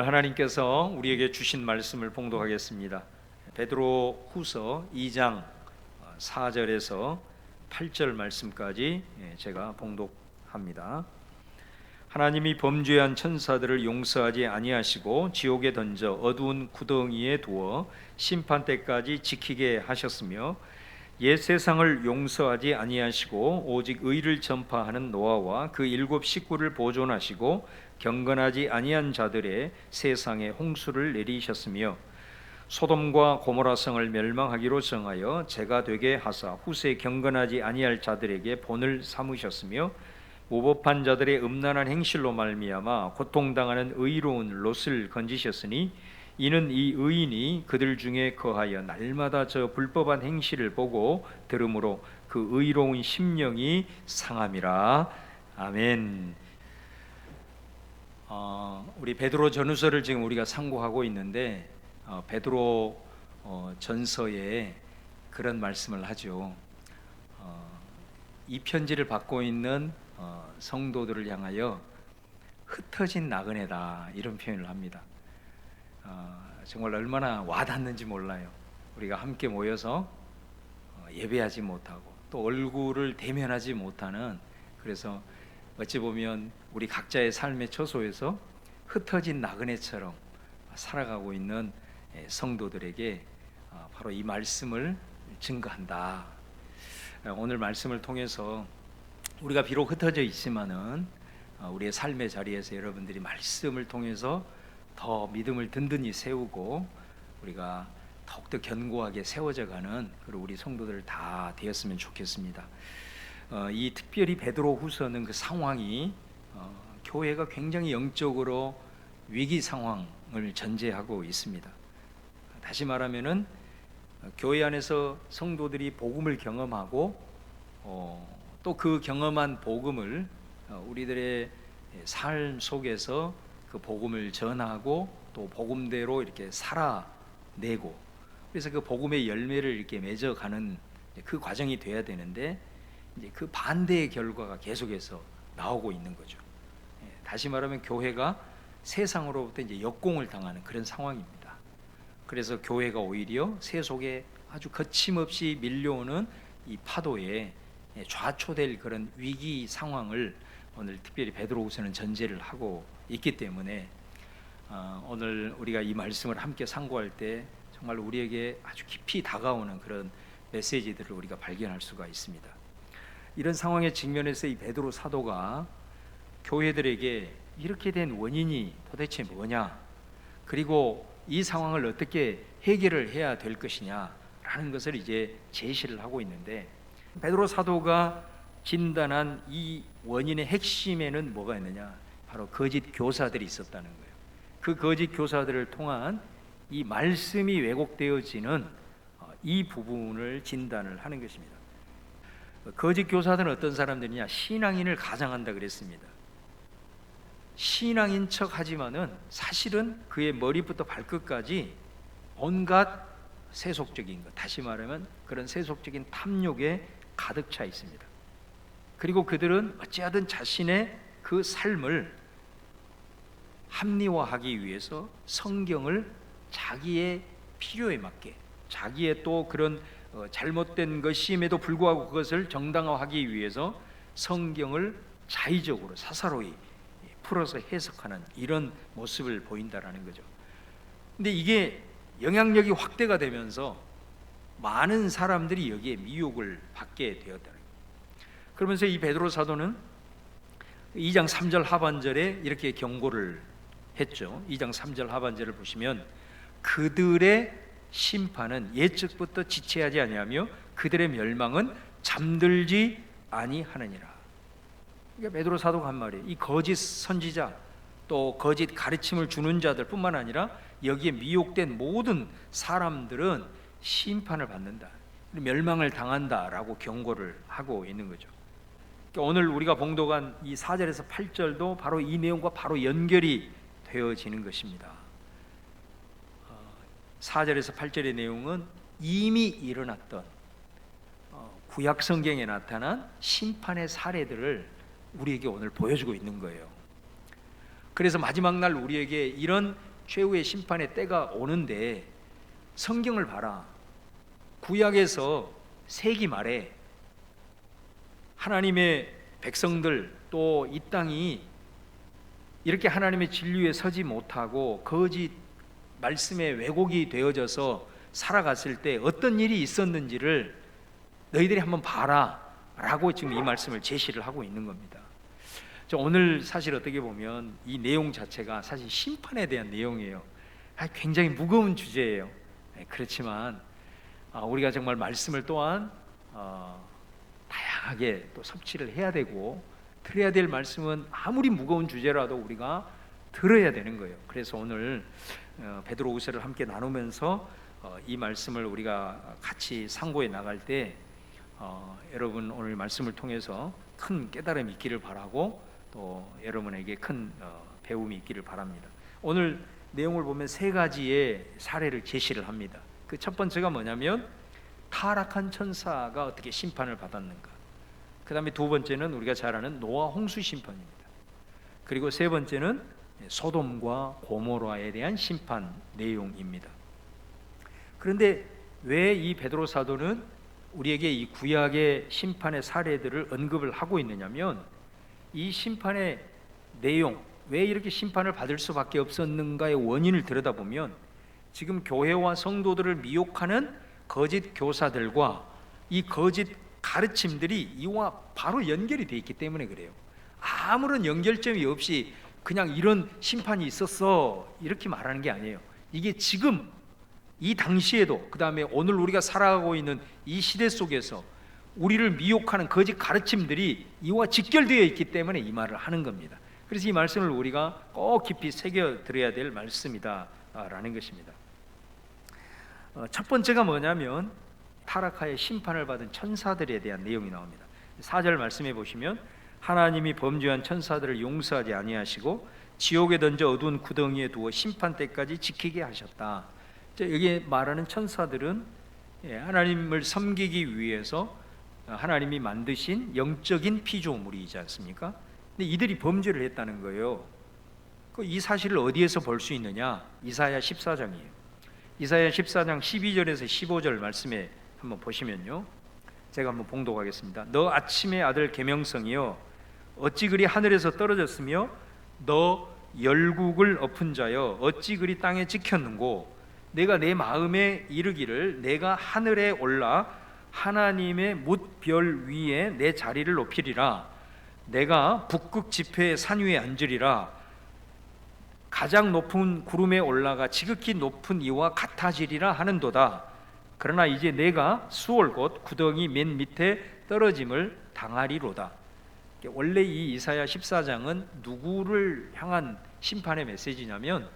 오늘 하나님께서 우리에게 주신 말씀을 봉독하겠습니다. 베드로 후서 2장 4절에서 8절 말씀까지 제가 봉독합니다. 하나님이 범죄한 천사들을 용서하지 아니하시고 지옥에 던져 어두운 구덩이에 두어 심판 때까지 지키게 하셨으며 옛 세상을 용서하지 아니하시고 오직 의를 전파하는 노아와 그 7 식구를 보존하시고 경건하지 아니한 자들의 세상에 홍수를 내리셨으며 소돔과 고모라 성을 멸망하기로 정하여 재가 되게 하사 후세 경건하지 아니할 자들에게 본을 삼으셨으며 무법한 자들의 음란한 행실로 말미암아 고통당하는 의로운 롯을 건지셨으니 이는 이 의인이 그들 중에 거하여 날마다 저 불법한 행실을 보고 들으므로 그 의로운 심령이 상함이라. 아멘. 우리 베드로 전후서를 지금 우리가 상고하고 있는데 베드로 전서에 그런 말씀을 하죠. 이 편지를 받고 있는 성도들을 향하여 흩어진 나그네다, 이런 표현을 합니다. 정말 얼마나 와닿는지 몰라요. 우리가 함께 모여서 예배하지 못하고 또 얼굴을 대면하지 못하는, 그래서 어찌 보면 우리 각자의 삶의 처소에서 흩어진 나그네처럼 살아가고 있는 성도들에게 바로 이 말씀을 증거한다. 오늘 말씀을 통해서 우리가 비록 흩어져 있지만은 우리의 삶의 자리에서 여러분들이 말씀을 통해서 더 믿음을 든든히 세우고 우리가 더욱더 견고하게 세워져가는 그런 우리 성도들 다 되었으면 좋겠습니다. 이 특별히 베드로 후서는 그 상황이 교회가 굉장히 영적으로 위기 상황을 전제하고 있습니다. 다시 말하면은 교회 안에서 성도들이 복음을 경험하고 또 그 경험한 복음을 우리들의 삶 속에서 그 복음을 전하고 또 복음대로 이렇게 살아내고, 그래서 그 복음의 열매를 이렇게 맺어가는 그 과정이 돼야 되는데 이제 그 반대의 결과가 계속해서 나오고 있는 거죠. 다시 말하면 교회가 세상으로부터 이제 역공을 당하는 그런 상황입니다. 그래서 교회가 오히려 세속에 아주 거침없이 밀려오는 이 파도에 좌초될 그런 위기 상황을 오늘 특별히 베드로후서는 전제를 하고 있기 때문에 오늘 우리가 이 말씀을 함께 상고할 때 정말 우리에게 아주 깊이 다가오는 그런 메시지들을 우리가 발견할 수가 있습니다. 이런 상황에 직면해서 이 베드로 사도가 교회들에게 이렇게 된 원인이 도대체 뭐냐, 그리고 이 상황을 어떻게 해결을 해야 될 것이냐라는 것을 이제 제시를 하고 있는데, 베드로 사도가 진단한 이 원인의 핵심에는 뭐가 있느냐, 바로 거짓 교사들이 있었다는 거예요. 그 거짓 교사들을 통한 이 말씀이 왜곡되어지는 이 부분을 진단을 하는 것입니다. 거짓 교사들은 어떤 사람들이냐, 신앙인을 가장한다 그랬습니다. 신앙인 척 하지만은 사실은 그의 머리부터 발끝까지 온갖 세속적인 것, 다시 말하면 그런 세속적인 탐욕에 가득 차 있습니다. 그리고 그들은 어찌하든 자신의 그 삶을 합리화하기 위해서 성경을 자기의 필요에 맞게, 자기의 또 그런 잘못된 것임에도 불구하고 그것을 정당화하기 위해서 성경을 자의적으로 사사로이 풀어서 해석하는 이런 모습을 보인다라는 거죠. 근데 이게 영향력이 확대가 되면서 많은 사람들이 여기에 미혹을 받게 되었다는 거예요. 그러면서 이 베드로 사도는 2장 3절 하반절에 이렇게 경고를 했죠. 2장 3절 하반절을 보시면 그들의 심판은 예측부터 지체하지 아니하며 그들의 멸망은 잠들지 아니하느니라. 그러니까 베드로 사도가 한 말이에요. 이 거짓 선지자 또 거짓 가르침을 주는 자들 뿐만 아니라 여기에 미혹된 모든 사람들은 심판을 받는다, 멸망을 당한다라고 경고를 하고 있는 거죠. 그러니까 오늘 우리가 봉독한 이 4절에서 8절도 바로 이 내용과 바로 연결이 되어지는 것입니다. 4절에서 8절의 내용은 이미 일어났던 구약 성경에 나타난 심판의 사례들을 우리에게 오늘 보여주고 있는 거예요. 그래서 마지막 날 우리에게 이런 최후의 심판의 때가 오는데 성경을 봐라. 구약에서 세기 말에 하나님의 백성들 또 이 땅이 이렇게 하나님의 진리에 서지 못하고 거짓 말씀에 왜곡이 되어져서 살아갔을 때 어떤 일이 있었는지를 너희들이 한번 봐라 라고 지금 이 말씀을 제시를 하고 있는 겁니다. 오늘 사실 어떻게 보면 이 내용 자체가 사실 심판에 대한 내용이에요. 굉장히 무거운 주제예요. 그렇지만 우리가 정말 말씀을 또한 다양하게 또 섭취를 해야 되고 들어야 될 말씀은 아무리 무거운 주제라도 우리가 들어야 되는 거예요. 그래서 오늘 베드로후서를 함께 나누면서 이 말씀을 우리가 같이 상고해 나갈 때 여러분 오늘 말씀을 통해서 큰 깨달음이 있기를 바라고 또 여러분에게 큰 배움이 있기를 바랍니다. 오늘 내용을 보면 세 가지의 사례를 제시를 합니다. 그 첫 번째가 뭐냐면 타락한 천사가 어떻게 심판을 받았는가. 그 다음에 두 번째는 우리가 잘 아는 노아 홍수 심판입니다. 그리고 세 번째는 소돔과 고모라에 대한 심판 내용입니다. 그런데 왜 이 베드로 사도는 우리에게 이 구약의 심판의 사례들을 언급을 하고 있느냐면 이 심판의 내용, 왜 이렇게 심판을 받을 수밖에 없었는가의 원인을 들여다보면 지금 교회와 성도들을 미혹하는 거짓 교사들과 이 거짓 가르침들이 이와 바로 연결이 되어 있기 때문에 그래요. 아무런 연결점이 없이 그냥 이런 심판이 있었어 이렇게 말하는 게 아니에요. 이게 지금 이 당시에도 그 다음에 오늘 우리가 살아가고 있는 이 시대 속에서 우리를 미혹하는 거짓 가르침들이 이와 직결되어 있기 때문에 이 말을 하는 겁니다. 그래서 이 말씀을 우리가 꼭 깊이 새겨 들어야 될 말씀이다 라는 것입니다. 첫 번째가 뭐냐면 타락하여 심판을 받은 천사들에 대한 내용이 나옵니다. 4절 말씀해 보시면 하나님이 범죄한 천사들을 용서하지 아니하시고 지옥에 던져 어두운 구덩이에 두어 심판 때까지 지키게 하셨다. 여기 말하는 천사들은 하나님을 섬기기 위해서 하나님이 만드신 영적인 피조물이지 않습니까? 근데 이들이 범죄를 했다는 거예요. 이 사실을 어디에서 볼 수 있느냐? 이사야 14장이에요. 이사야 14장 12절에서 15절 말씀에 한번 보시면요, 제가 한번 봉독하겠습니다. 너 아침의 아들 계명성이여 어찌 그리 하늘에서 떨어졌으며 너 열국을 엎은 자여 어찌 그리 땅에 찍혔는고 내가 내 마음에 이르기를 내가 하늘에 올라 하나님의 뭇별 위에 내 자리를 높이리라. 내가 북극 지폐의 산 위에 앉으리라. 가장 높은 구름에 올라가 지극히 높은 이와 같아지리라 하는도다. 그러나 이제 내가 수월 곧 구덩이 맨 밑에 떨어짐을 당하리로다. 원래 이 이사야 14장은 누구를 향한 심판의 메시지냐면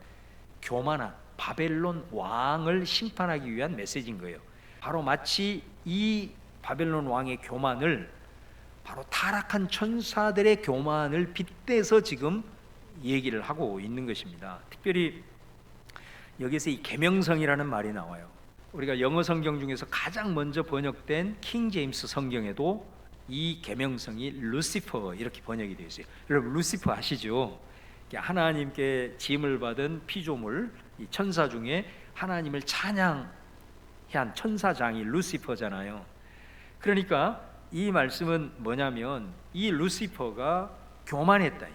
교만한 바벨론 왕을 심판하기 위한 메시지인 거예요. 바로 마치 이 바벨론 왕의 교만을 바로 타락한 천사들의 교만을 빗대서 지금 얘기를 하고 있는 것입니다. 특별히 여기서 이 계명성이라는 말이 나와요. 우리가 영어 성경 중에서 가장 먼저 번역된 킹 제임스 성경에도 이 계명성이 루시퍼 이렇게 번역이 되어 있어요. 여러분 루시퍼 아시죠? 하나님께 짐을 받은 피조물, 이 천사 중에 하나님을 찬양한 천사장이 루시퍼잖아요. 그러니까 이 말씀은 뭐냐면 이 루시퍼가 교만했다.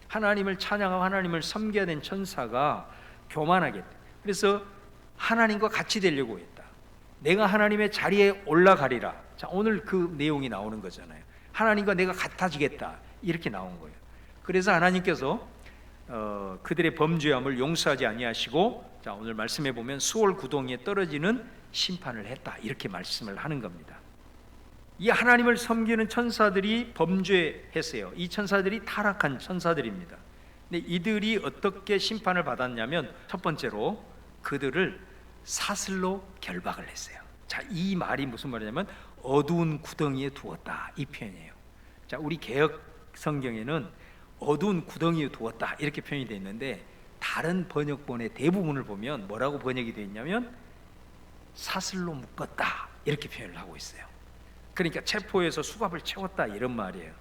하나님을 찬양하고 하나님을 섬겨야 된 천사가 교만하겠다. 그래서 하나님과 같이 되려고 했다. 내가 하나님의 자리에 올라가리라. 자, 오늘 그 내용이 나오는 거잖아요. 하나님과 내가 같아지겠다 이렇게 나온 거예요. 그래서 하나님께서 그들의 범죄함을 용서하지 아니하시고, 자 오늘 말씀해 보면 수월 구덩이에 떨어지는 심판을 했다 이렇게 말씀을 하는 겁니다. 이 하나님을 섬기는 천사들이 범죄했어요. 이 천사들이 타락한 천사들입니다. 근데 이들이 어떻게 심판을 받았냐면 첫 번째로 그들을 사슬로 결박을 했어요. 자, 이 말이 무슨 말이냐면 어두운 구덩이에 두었다 이 표현이에요. 자, 우리 개역 성경에는 어두운 구덩이에 두었다 이렇게 표현이 되어 있는데 다른 번역본의 대부분을 보면 뭐라고 번역이 되어 있냐면 사슬로 묶었다 이렇게 표현을 하고 있어요. 그러니까 체포해서 수갑을 채웠다 이런 말이에요.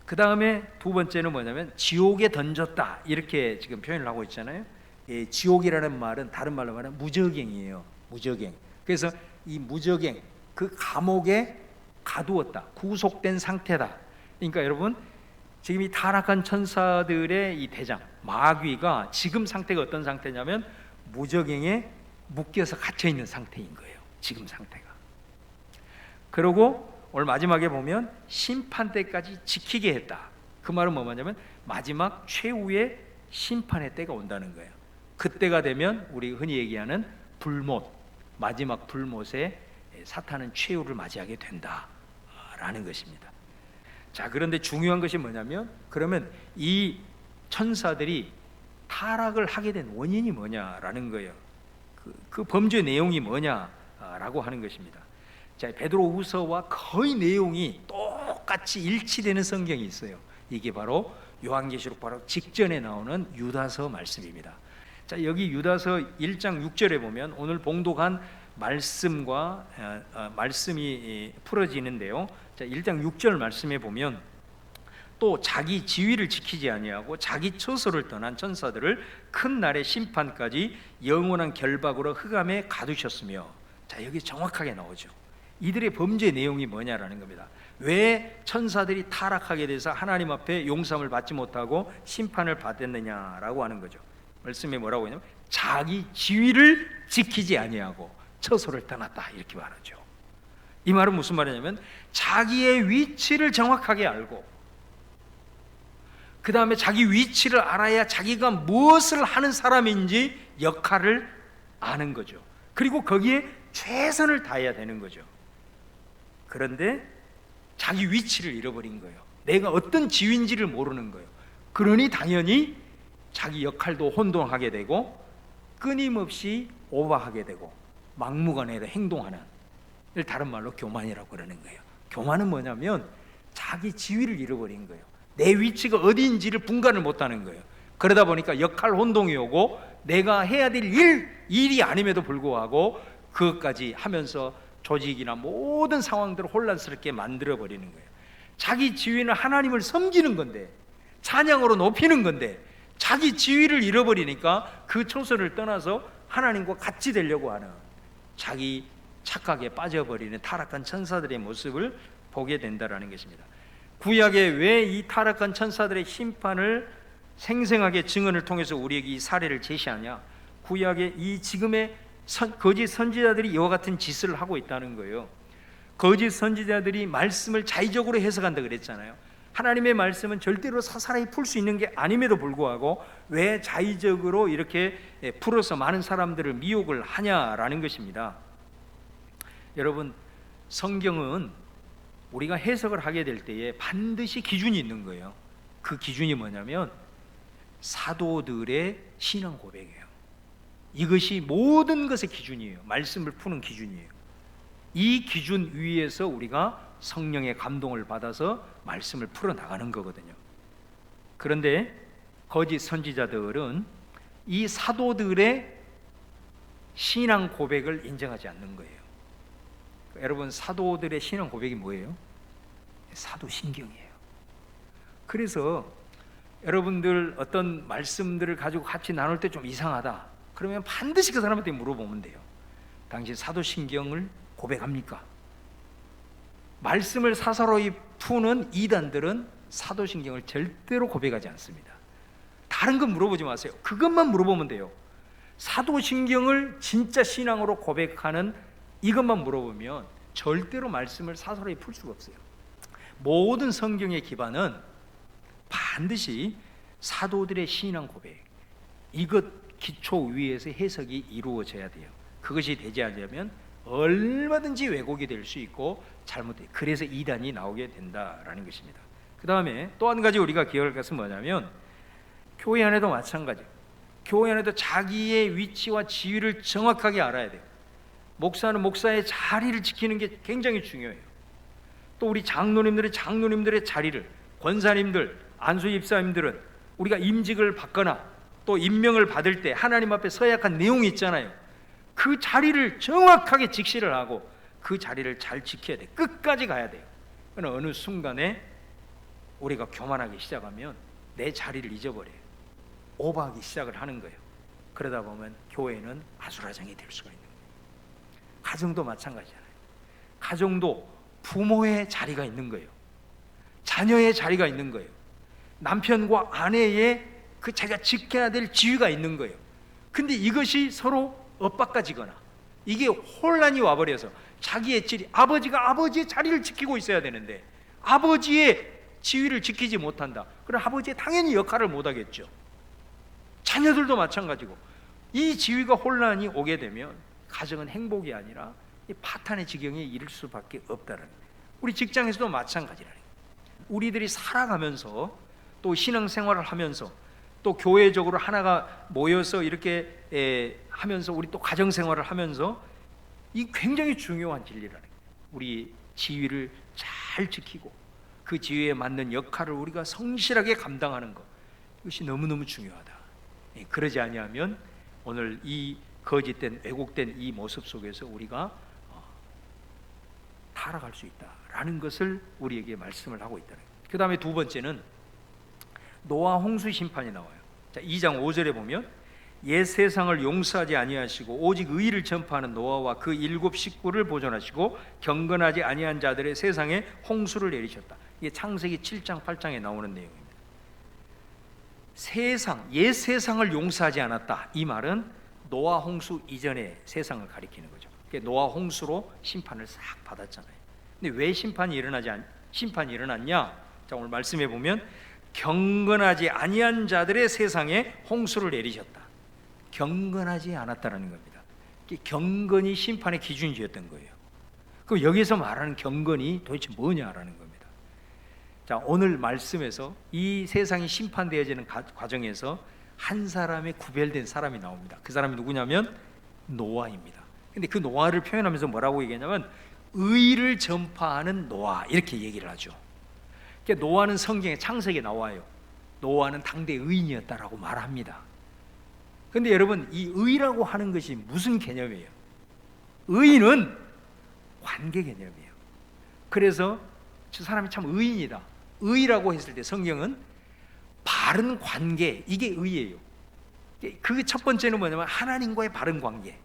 그 다음에 두 번째는 뭐냐면 지옥에 던졌다 이렇게 지금 표현을 하고 있잖아요. 지옥이라는 말은 다른 말로 말하면 무저갱이에요. 무저갱. 그래서 이 무저갱, 그 감옥에 가두었다, 구속된 상태다. 그러니까 여러분, 지금 이 타락한 천사들의 이 대장 마귀가 지금 상태가 어떤 상태냐면 무저갱에 묶여서 갇혀 있는 상태인 거예요. 지금 상태가. 그리고 오늘 마지막에 보면 심판 때까지 지키게 했다. 그 말은 뭐냐면 마지막 최후의 심판의 때가 온다는 거예요. 그때가 되면 우리 흔히 얘기하는 불못, 마지막 불못에 사탄은 최후를 맞이하게 된다라는 것입니다. 자, 그런데 중요한 것이 뭐냐면, 그러면 이 천사들이 타락을 하게 된 원인이 뭐냐라는 거예요. 그 범죄 내용이 뭐냐라고 하는 것입니다. 자, 베드로후서와 거의 내용이 똑같이 일치되는 성경이 있어요. 이게 바로 요한계시록 바로 직전에 나오는 유다서 말씀입니다. 자, 여기 유다서 1장 6절에 보면 오늘 봉독한 말씀과 말씀이 풀어지는데요. 자, 1장 6절 말씀에 보면 또 자기 지위를 지키지 아니하고 자기 처소를 떠난 천사들을 큰 날의 심판까지 영원한 결박으로 흑암에 가두셨으며, 자, 여기 정확하게 나오죠. 이들의 범죄 내용이 뭐냐라는 겁니다. 왜 천사들이 타락하게 돼서 하나님 앞에 용서함을 받지 못하고 심판을 받았느냐라고 하는 거죠. 말씀에 뭐라고 하냐면 자기 지위를 지키지 아니하고 처소를 떠났다, 이렇게 말하죠. 이 말은 무슨 말이냐면 자기의 위치를 정확하게 알고, 그 다음에 자기 위치를 알아야 자기가 무엇을 하는 사람인지 역할을 아는 거죠. 그리고 거기에 최선을 다해야 되는 거죠. 그런데 자기 위치를 잃어버린 거예요. 내가 어떤 지위인지를 모르는 거예요. 그러니 당연히 자기 역할도 혼동하게 되고 끊임없이 오버하게 되고 막무가내로 행동하는, 다른 말로 교만이라고 그러는 거예요. 교만은 뭐냐면 자기 지위를 잃어버린 거예요. 내 위치가 어디인지를 분간을 못하는 거예요. 그러다 보니까 역할 혼동이 오고 내가 해야 될 일이 아님에도 불구하고 그것까지 하면서 조직이나 모든 상황들을 혼란스럽게 만들어버리는 거예요. 자기 지위는 하나님을 섬기는 건데, 찬양으로 높이는 건데, 자기 지위를 잃어버리니까 그 처소를 떠나서 하나님과 같이 되려고 하는 자기 착각에 빠져버리는 타락한 천사들의 모습을 보게 된다는 것입니다. 구약에 왜 이 타락한 천사들의 심판을 생생하게 증언을 통해서 우리에게 이 사례를 제시하냐? 구약의 이 지금의 거짓 선지자들이 이와 같은 짓을 하고 있다는 거예요. 거짓 선지자들이 말씀을 자의적으로 해석한다 그랬잖아요. 하나님의 말씀은 절대로 사사라이 풀 수 있는 게 아님에도 불구하고 왜 자의적으로 이렇게 풀어서 많은 사람들을 미혹을 하냐라는 것입니다. 여러분, 성경은 우리가 해석을 하게 될 때에 반드시 기준이 있는 거예요. 그 기준이 뭐냐면 사도들의 신앙 고백이에요. 이것이 모든 것의 기준이에요. 말씀을 푸는 기준이에요. 이 기준 위에서 우리가 성령의 감동을 받아서 말씀을 풀어나가는 거거든요. 그런데 거짓 선지자들은 이 사도들의 신앙 고백을 인정하지 않는 거예요. 여러분, 사도들의 신앙 고백이 뭐예요? 사도신경이에요. 그래서 여러분들 어떤 말씀들을 가지고 같이 나눌 때 좀 이상하다 그러면 반드시 그 사람한테 물어보면 돼요. 당신 사도신경을 고백합니까? 말씀을 사사로이 푸는 이단들은 사도신경을 절대로 고백하지 않습니다. 다른 건 물어보지 마세요. 그것만 물어보면 돼요. 사도신경을 진짜 신앙으로 고백하는 이것만 물어보면 절대로 말씀을 사사로이 풀 수가 없어요. 모든 성경의 기반은 반드시 사도들의 신앙 고백, 이것 기초 위에서 해석이 이루어져야 돼요. 그것이 되지 않으면 얼마든지 왜곡이 될 수 있고 잘못돼. 그래서 이단이 나오게 된다라는 것입니다. 그 다음에 또 한 가지 우리가 기억할 것은 뭐냐면 교회 안에도 마찬가지. 교회 안에도 자기의 위치와 지위를 정확하게 알아야 돼요. 목사는 목사의 자리를 지키는 게 굉장히 중요해요. 또 우리 장로님들의 자리를, 권사님들, 안수 집사님들은 우리가 임직을 받거나 또 임명을 받을 때 하나님 앞에 서야 할 내용이 있잖아요. 그 자리를 정확하게 직시를 하고 그 자리를 잘 지켜야 돼. 끝까지 가야 돼요. 어느 순간에 우리가 교만하기 시작하면 내 자리를 잊어버려요. 오버하기 시작을 하는 거예요. 그러다 보면 교회는 아수라장이 될 수가 있는 거예요. 가정도 마찬가지잖아요. 가정도 부모의 자리가 있는 거예요. 자녀의 자리가 있는 거예요. 남편과 아내의 그 자기가 지켜야 될 지위가 있는 거예요. 근데 이것이 서로 엇바꿔지거나 이게 혼란이 와버려서 자기의 질이, 아버지가 아버지의 자리를 지키고 있어야 되는데 아버지의 지위를 지키지 못한다. 그럼 아버지의 당연히 역할을 못하겠죠. 자녀들도 마찬가지고 이 지위가 혼란이 오게 되면 가정은 행복이 아니라 파탄의 지경에 이를 수밖에 없다는 거예요. 우리 직장에서도 마찬가지라는 거예요. 우리들이 살아가면서 또 신앙생활을 하면서 또 교회적으로 하나가 모여서 이렇게 하면서 우리 또 가정생활을 하면서 이 굉장히 중요한 진리라는 거예요. 우리 지위를 잘 지키고 그 지위에 맞는 역할을 우리가 성실하게 감당하는 것, 이것이 너무너무 중요하다. 그러지 아니하면 오늘 이 거짓된 왜곡된 이 모습 속에서 우리가 타락할 수 있다라는 것을 우리에게 말씀을 하고 있다는 거예요. 그 다음에 두 번째는 노아 홍수 심판이 나와요. 자, 2장 5절에 보면 옛 세상을 용서하지 아니하시고 오직 의를 전파하는 노아와 그 7 식구를 보존하시고 경건하지 아니한 자들의 세상에 홍수를 내리셨다. 이게 창세기 7장 8장에 나오는 내용입니다. 옛 세상을 용서하지 않았다. 이 말은 노아 홍수 이전의 세상을 가리키는 거죠. 노아 홍수로 심판을 싹 받았잖아요. 근데 왜 심판이 일어났냐? 자, 오늘 말씀해 보면 경건하지 아니한 자들의 세상에 홍수를 내리셨다. 경건하지 않았다라는 겁니다. 경건이 심판의 기준이었던 거예요. 그럼 여기서 말하는 경건이 도대체 뭐냐라는 겁니다. 자, 오늘 말씀에서 이 세상이 심판되어지는 과정에서 한 사람의 구별된 사람이 나옵니다. 그 사람이 누구냐면 노아입니다. 근데 그 노아를 표현하면서 뭐라고 얘기하냐면 의를 전파하는 노아, 이렇게 얘기를 하죠. 그러니까 노아는 성경에 창세기에 나와요. 노아는 당대 의인이었다라고 말합니다. 근데 여러분, 이 의라고 하는 것이 무슨 개념이에요? 의인은 관계 개념이에요. 그래서 저 사람이 참 의인이다, 의라고 했을 때 성경은 바른 관계, 이게 의예요. 그 첫 번째는 뭐냐면 하나님과의 바른 관계.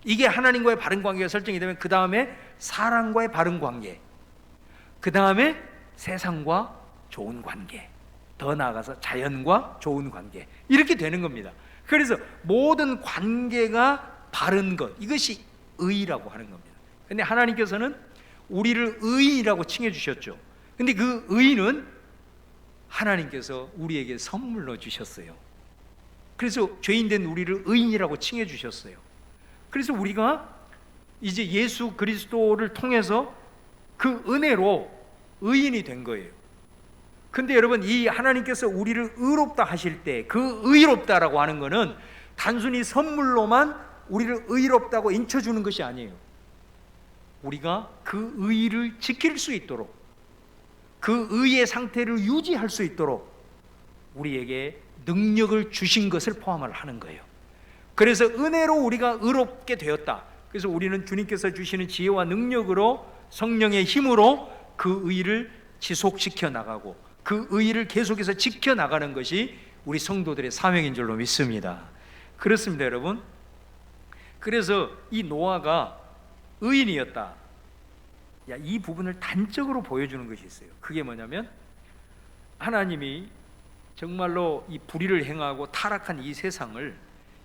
이게 하나님과의 바른 관계가 설정이 되면 그 다음에 사람과의 바른 관계, 그 다음에 세상과 좋은 관계, 더 나아가서 자연과 좋은 관계, 이렇게 되는 겁니다. 그래서 모든 관계가 바른 것, 이것이 의라고 하는 겁니다. 근데 하나님께서는 우리를 의인이라고 칭해 주셨죠. 근데 그 의인은 하나님께서 우리에게 선물로 주셨어요. 그래서 죄인된 우리를 의인이라고 칭해 주셨어요. 그래서 우리가 이제 예수 그리스도를 통해서 그 은혜로 의인이 된 거예요. 근데 여러분, 이 하나님께서 우리를 의롭다 하실 때 그 의롭다라고 하는 것은 단순히 선물로만 우리를 의롭다고 인쳐주는 것이 아니에요. 우리가 그 의를 지킬 수 있도록, 그 의의 상태를 유지할 수 있도록 우리에게 능력을 주신 것을 포함을 하는 거예요. 그래서 은혜로 우리가 의롭게 되었다. 그래서 우리는 주님께서 주시는 지혜와 능력으로, 성령의 힘으로 그 의를 지속시켜 나가고 그 의를 계속해서 지켜나가는 것이 우리 성도들의 사명인 줄로 믿습니다. 그렇습니다, 여러분. 그래서 이 노아가 의인이었다, 이 부분을 단적으로 보여주는 것이 있어요. 그게 뭐냐면 하나님이 정말로 이 불의를 행하고 타락한 이 세상을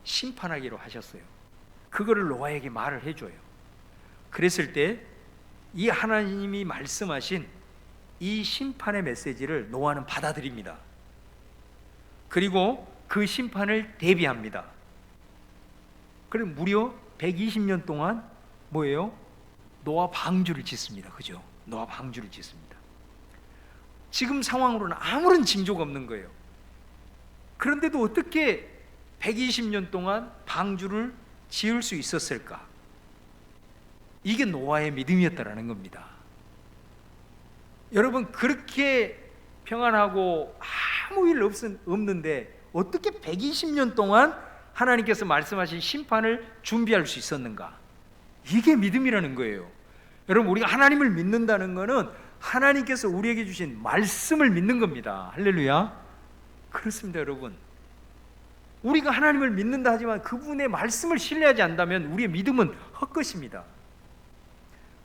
심판하기로 하셨어요. 그거를 노아에게 말을 해줘요. 그랬을 때 이 하나님이 말씀하신 이 심판의 메시지를 노아는 받아들입니다. 그리고 그 심판을 대비합니다. 그럼 무려 120년 동안 뭐예요? 노아 방주를 짓습니다. 그죠? 노아 방주를 짓습니다. 지금 상황으로는 아무런 징조가 없는 거예요. 그런데도 어떻게 120년 동안 방주를 지을 수 있었을까? 이게 노아의 믿음이었다라는 겁니다. 여러분, 그렇게 평안하고 아무 일 없는데 어떻게 120년 동안 하나님께서 말씀하신 심판을 준비할 수 있었는가? 이게 믿음이라는 거예요. 여러분, 우리가 하나님을 믿는다는 것은 하나님께서 우리에게 주신 말씀을 믿는 겁니다. 할렐루야. 그렇습니다, 여러분. 우리가 하나님을 믿는다 하지만 그분의 말씀을 신뢰하지 않는다면 우리의 믿음은 헛것입니다.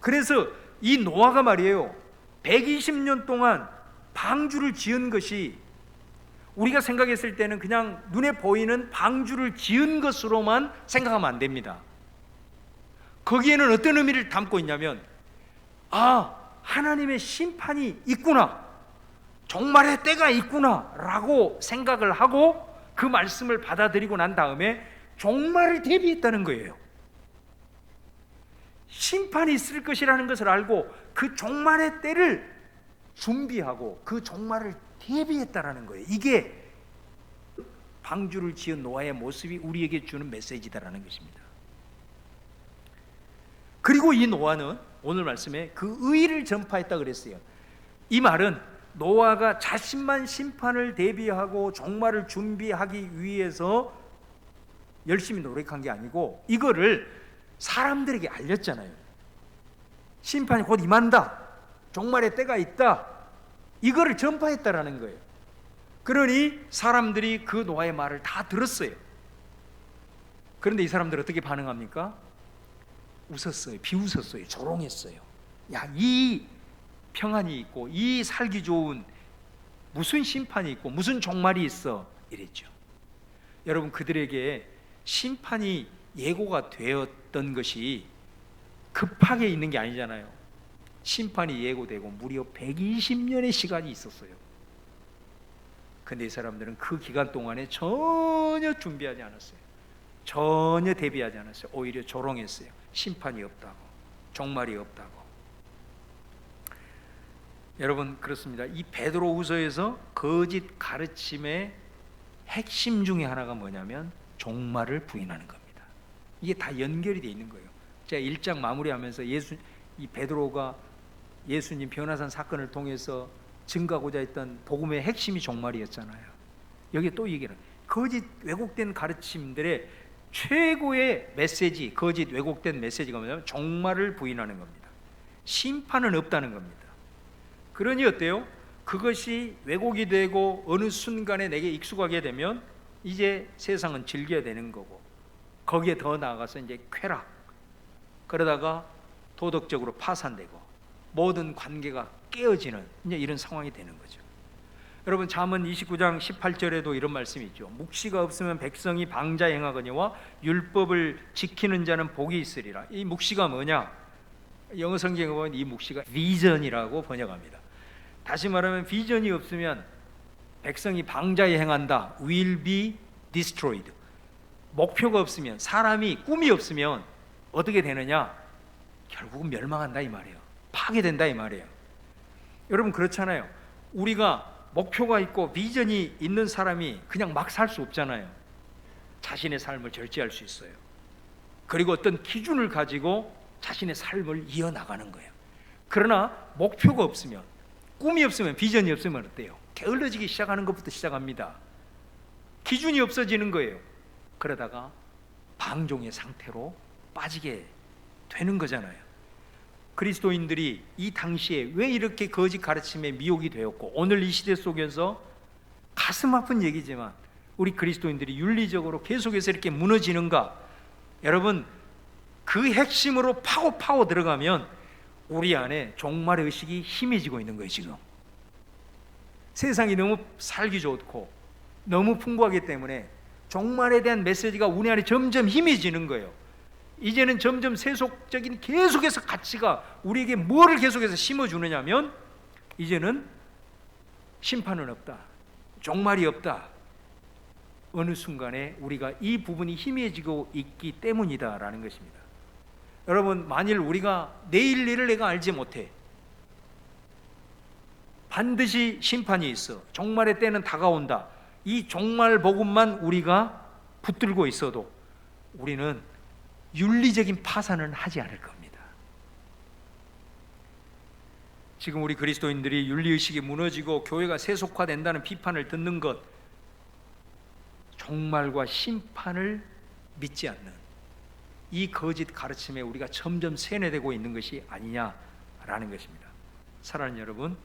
그래서 이 노아가 말이에요, 120년 동안 방주를 지은 것이 우리가 생각했을 때는 그냥 눈에 보이는 방주를 지은 것으로만 생각하면 안 됩니다. 거기에는 어떤 의미를 담고 있냐면, 하나님의 심판이 있구나, 종말의 때가 있구나 라고 생각을 하고 그 말씀을 받아들이고 난 다음에 종말을 대비했다는 거예요. 심판이 있을 것이라는 것을 알고 그 종말의 때를 준비하고 그 종말을 대비했다라는 거예요. 이게 방주를 지은 노아의 모습이 우리에게 주는 메시지다라는 것입니다. 그리고 이 노아는 오늘 말씀에 그 의를 전파했다 그랬어요. 이 말은 노아가 자신만 심판을 대비하고 종말을 준비하기 위해서 열심히 노력한 게 아니고 이거를 사람들에게 알렸잖아요. 심판이 곧 임한다, 종말의 때가 있다, 이거를 전파했다라는 거예요. 그러니 사람들이 그 노아의 말을 다 들었어요. 그런데 이 사람들 어떻게 반응합니까? 웃었어요. 비웃었어요. 조롱했어요. 야, 이 평안이 있고 이 살기 좋은 무슨 심판이 있고 무슨 종말이 있어, 이랬죠. 여러분, 그들에게 심판이 예고가 되었던 것이 급하게 있는 게 아니잖아요. 심판이 예고되고 무려 120년의 시간이 있었어요. 근데 이 사람들은 그 기간 동안에 전혀 준비하지 않았어요. 전혀 대비하지 않았어요. 오히려 조롱했어요. 심판이 없다고, 종말이 없다고. 여러분, 그렇습니다. 이 베드로후서에서 거짓 가르침의 핵심 중에 하나가 뭐냐면 종말을 부인하는 겁니다. 이게 다 연결이 돼 있는 거예요. 제가 1장 마무리하면서 이 베드로가 예수님 변화산 사건을 통해서 증거하고자 했던 복음의 핵심이 종말이었잖아요. 여기에 또 얘기를, 거짓 왜곡된 가르침들의 최고의 메시지, 거짓 왜곡된 메시지가 뭐냐면 종말을 부인하는 겁니다. 심판은 없다는 겁니다. 그러니 어때요? 그것이 왜곡이 되고 어느 순간에 내게 익숙하게 되면 이제 세상은 즐겨야 되는 거고, 거기에 더 나아가서 이제 쾌락, 그러다가 도덕적으로 파산되고 모든 관계가 깨어지는 이제 이런 상황이 되는 거죠. 여러분, 잠언 29장 18절에도 이런 말씀이 있죠. 묵시가 없으면 백성이 방자 행하거니와 율법을 지키는 자는 복이 있으리라. 이 묵시가 뭐냐? 영어 성경에 보면 이 묵시가 비전이라고 번역합니다. 다시 말하면 비전이 없으면 백성이 방자에 행한다, will be destroyed. 목표가 없으면, 사람이 꿈이 없으면 어떻게 되느냐? 결국은 멸망한다 이 말이에요. 파괴된다 이 말이에요. 여러분, 그렇잖아요. 우리가 목표가 있고 비전이 있는 사람이 그냥 막 살 수 없잖아요. 자신의 삶을 절제할 수 있어요. 그리고 어떤 기준을 가지고 자신의 삶을 이어나가는 거예요. 그러나 목표가 없으면, 꿈이 없으면, 비전이 없으면 어때요? 게을러지기 시작하는 것부터 시작합니다. 기준이 없어지는 거예요. 그러다가 방종의 상태로 빠지게 되는 거잖아요. 그리스도인들이 이 당시에 왜 이렇게 거짓 가르침에 미혹이 되었고, 오늘 이 시대 속에서 가슴 아픈 얘기지만 우리 그리스도인들이 윤리적으로 계속해서 이렇게 무너지는가? 여러분, 그 핵심으로 파고 들어가면 우리 안에 종말의 의식이 희미해지고 있는 거예요. 지금 세상이 너무 살기 좋고 너무 풍부하기 때문에 종말에 대한 메시지가 우리 안에 점점 희미해지는 거예요. 이제는 점점 세속적인 계속해서 가치가 우리에게 뭐를 계속해서 심어주느냐면, 이제는 심판은 없다, 종말이 없다. 어느 순간에 우리가 이 부분이 희미해지고 있기 때문이다라는 것입니다. 여러분, 만일 우리가 내일 일을 내가 알지 못해, 반드시 심판이 있어, 종말의 때는 다가온다, 이 종말 복음만 우리가 붙들고 있어도 우리는 윤리적인 파산은 하지 않을 겁니다. 지금 우리 그리스도인들이 윤리의식이 무너지고 교회가 세속화된다는 비판을 듣는 것, 종말과 심판을 믿지 않는 이 거짓 가르침에 우리가 점점 세뇌되고 있는 것이 아니냐라는 것입니다. 사랑하는 여러분,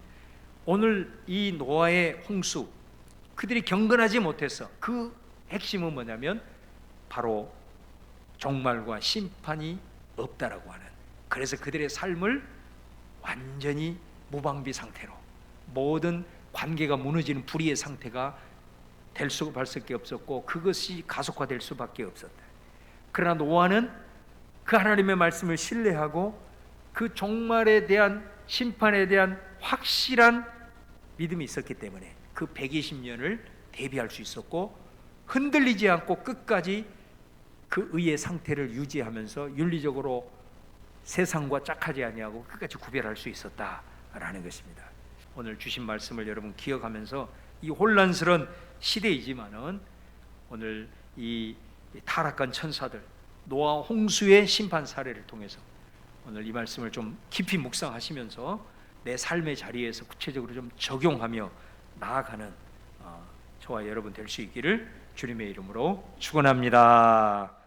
오늘 이 노아의 홍수, 그들이 경건하지 못해서 그 핵심은 뭐냐면 바로 종말과 심판이 없다라고 하는, 그래서 그들의 삶을 완전히 무방비 상태로 모든 관계가 무너지는 불의의 상태가 될 수밖에 없었고 그것이 가속화될 수밖에 없었다. 그러나 노아는 그 하나님의 말씀을 신뢰하고 그 종말에 대한 심판에 대한 확실한 믿음이 있었기 때문에 그 120년을 대비할 수 있었고 흔들리지 않고 끝까지 그 의의 상태를 유지하면서 윤리적으로 세상과 짝하지 아니하고 끝까지 구별할 수 있었다라는 것입니다. 오늘 주신 말씀을 여러분 기억하면서 이 혼란스러운 시대이지만은 오늘 이 타락한 천사들 노아 홍수의 심판 사례를 통해서 오늘 이 말씀을 좀 깊이 묵상하시면서 내 삶의 자리에서 구체적으로 좀 적용하며 나아가는 저와 여러분 될 수 있기를 주님의 이름으로 축원합니다.